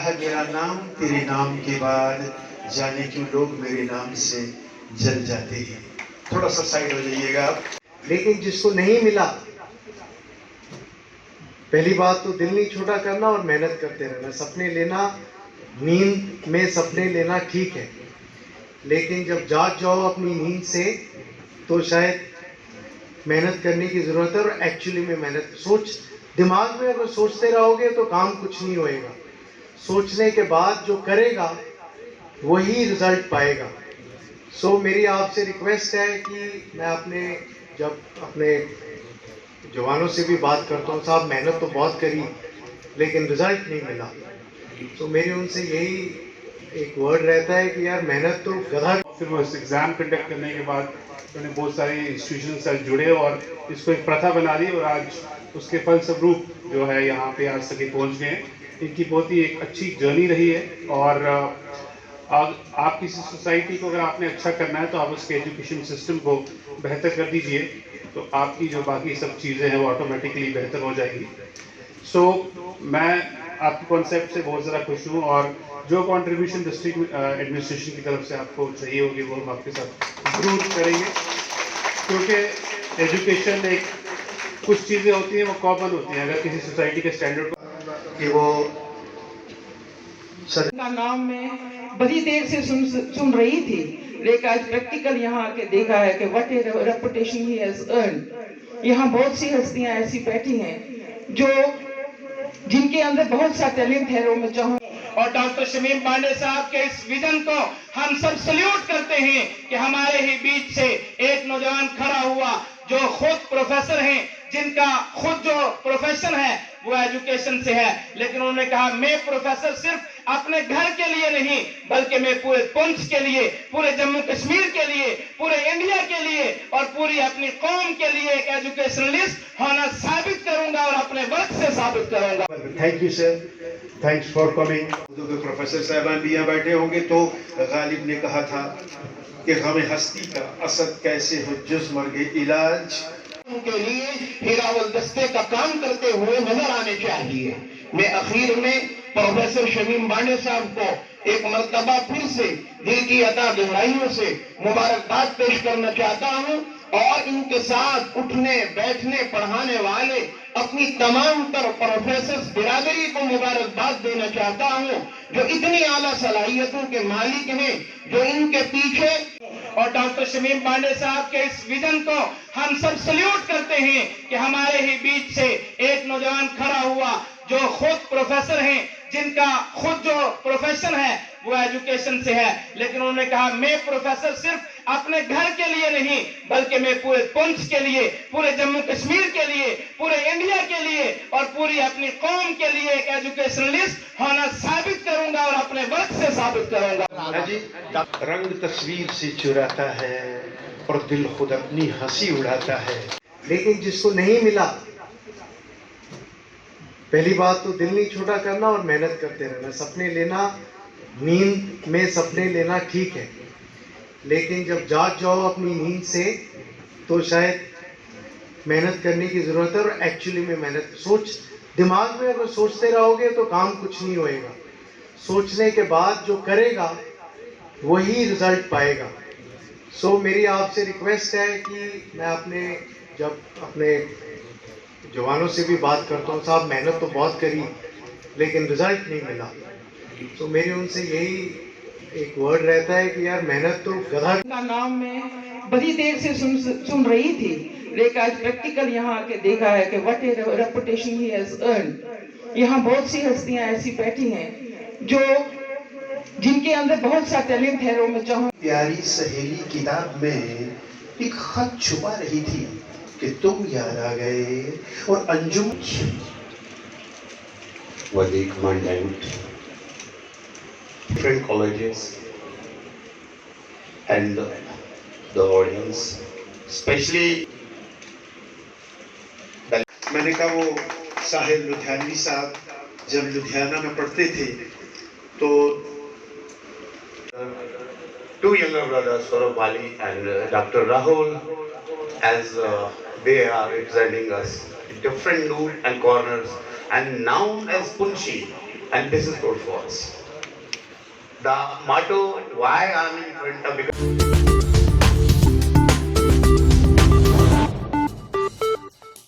है मेरा नाम तेरे नाम के बाद, जाने क्यों लोग मेरे नाम से जल जाते हैं। थोड़ा सा साइड हो जाइएगा आप। लेकिन जिसको नहीं मिला, पहली बात तो दिल नहीं छोटा करना और मेहनत करते रहना। सपने लेना, नींद में सपने लेना ठीक है, लेकिन जब जाग जाओ अपनी नींद से तो शायद मेहनत करने की ज़रूरत है। और एक्चुअली में मेहनत दिमाग में अगर सोचते रहोगे तो काम कुछ नहीं होएगा। सोचने के बाद जो करेगा वही रिजल्ट पाएगा। सो मेरी आपसे रिक्वेस्ट है कि मैं जब अपने जवानों से भी बात करता हूँ, साहब मेहनत तो बहुत करी लेकिन रिजल्ट नहीं मिला, तो मेरी उनसे यही एक वर्ड रहता है कि यार मेहनत तो गधा। फिर वो एग्ज़ाम कंडक्ट करने के बाद उन्होंने बहुत सारे इंस्टीट्यूशन से जुड़े और इसको एक प्रथा बना दी और आज उसके फलस्वरूप जो है यहाँ पे आज तक पहुँच गए। इनकी बहुत ही एक अच्छी जर्नी रही है और आप किसी सोसाइटी को अगर आपने अच्छा करना है तो आप उसके एजुकेशन सिस्टम को बेहतर कर दीजिए, तो आपकी जो बाकी सब चीज़ें हैं वो ऑटोमेटिकली बेहतर हो जाएगी। सो मैं आपके कॉन्सेप्ट से बहुत ज़्यादा खुश हूँ और जो कंट्रीब्यूशन डिस्ट्रिक्ट एडमिनिस्ट्रेशन की तरफ से आपको चाहिए होगी वो हम आपके साथ जरूर करेंगे, क्योंकि एजुकेशन एक कुछ चीज़ें होती हैं वो कॉमन होती हैं। अगर किसी सोसाइटी के स्टैंडर्ड कि वो का नाम मैं बड़ी देर से सुन रही थी, लेकिन आज प्रैक्टिकल यहाँ आके देखा है कि what A reputation he has earned. यहाँ बहुत सी हस्तियाँ ऐसी बैठी हैं जो जिनके अंदर बहुत सा टैलेंट है। मैं चाहूँ और डॉक्टर शमीम पांडे साहब के इस विजन को हम सब सल्यूट करते हैं कि हमारे ही बीच से एक नौजवान खड़ा हुआ जो खुद प्रोफेसर हैं, जिनका खुद जो प्रोफेशन है वो एजुकेशन से है, लेकिन उन्होंने कहा मैं प्रोफेसर सिर्फ अपने घर के लिए नहीं बल्कि मैं पूरे पुंछ के लिए, पूरे जम्मू कश्मीर के लिए, पूरे इंडिया के लिए और पूरी अपनी कौम के लिए एक एजुकेशनलिस्ट होना साबित करूंगा और अपने वर्क से साबित करूंगा। Thank you sir, thanks for coming. Professor साहबान भी यहाँ बैठे होंगे। तो गालिब ने कहा था कि हमें हस्ती का असद कैसे हो जुज़ मर्गे इलाज के लिए हिरावल दस्ते का काम करते हुए नजर आने चाहिए। मैं आखिर में प्रोफेसर शमीम पांडे साहब को एक मर्तबा फिर से दिल की अता गहराइयों से मुबारकबाद पेश करना चाहता हूं और इनके साथ उठने बैठने पढ़ाने वाले अपनी तमाम तर प्रोफेसर बिरादरी को मुबारकबाद देना चाहता हूं जो इतनी आला सलाहियतों के मालिक हैं, जो इनके पीछे। और डॉक्टर शमीम पांडे साहब के इस विजन को हम सब सल्यूट करते हैं कि हमारे ही बीच से एक नौजवान खड़ा हुआ जो खुद प्रोफेसर हैं, जिनका खुद जो प्रोफेशन है वो एजुकेशन से है, लेकिन उन्होंने कहा मैं प्रोफेसर सिर्फ अपने घर के लिए नहीं बल्कि मैं पूरे पुंछ के लिए, पूरे जम्मू कश्मीर के लिए, पूरे इंडिया के लिए और पूरी अपनी कौम के लिए एक एजुकेशनलिस्ट होना साबित करूंगा और अपने वर्क से साबित करूंगा। जी, रंग तस्वीर से चुराता है और दिल खुद अपनी हंसी उड़ाता है, लेकिन जिसको नहीं मिला, पहली बात तो दिल नहीं छोटा करना और मेहनत करते रहना। सपने लेना, नींद में सपने लेना ठीक है, लेकिन जब जाग जाओ अपनी नींद से तो शायद मेहनत करने की ज़रूरत है। और एक्चुअली में मेहनत दिमाग में अगर सोचते रहोगे तो काम कुछ नहीं होएगा। सोचने के बाद जो करेगा वही रिजल्ट पाएगा। सो मेरी आपसे रिक्वेस्ट है कि मैं जब अपने जवानों से भी बात करता हूँ, साहब मेहनत तो बहुत करी लेकिन रिजल्ट नहीं मिला, तो मेरी उनसे यही एक वर्ड रहता है कि यार मेहनत तो गधा। का नाम मैं बड़ी देर से सुन रही थी, लेकिन आज प्रैक्टिकल यहाँ आके देखा है कि what A reputation he has earned. यहाँ बहुत सी हस्तियाँ ऐसी बैठी हैं जो जिनके अंदर बहुत सा टैलेंट है। मैं चाहूँ प्यारी सहेली किताब में एक खत छुपा रही थी कि तुम याद आ गए और Anjum Vedic mandate, different colleges and the audience, especially मैंने कहा वो साहिर लुधियानवी साहब जब लुधियाना में पढ़ते थे तो two younger brothers, Saurabh Ali and Dr. Rahul, as they are representing us in different nooks and corners and known as Punchi. and this is good for us. The motto why I am in front of, because